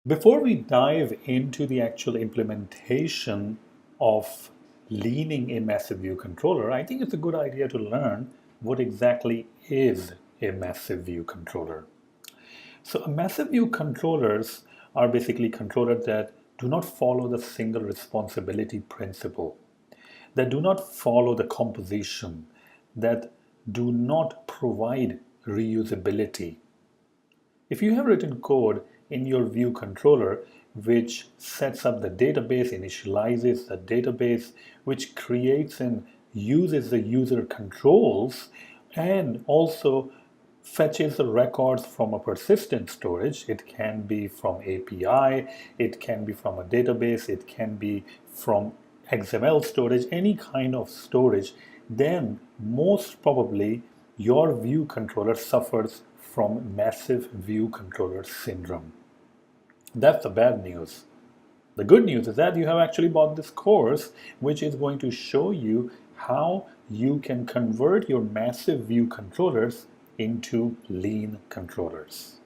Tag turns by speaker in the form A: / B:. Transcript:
A: Before we dive into the actual implementation of leaning a massive view controller, I think it's a good idea to learn what exactly is a massive view controller. So a massive view controllers are basically controllers that do not follow the single responsibility principle, that do not follow the composition, that do not provide reusability. If you have written code in your view controller which sets up the database, initializes the database, which creates and uses the user controls, and also fetches the records from a persistent storage. It can be from API, it can be from a database, it can be from XML storage, any kind of storage, then most probably your view controller suffers from massive view controller syndrome. That's the bad news. The good news is that you have actually bought this course, which is going to show you how you can convert your massive view controllers into lean controllers.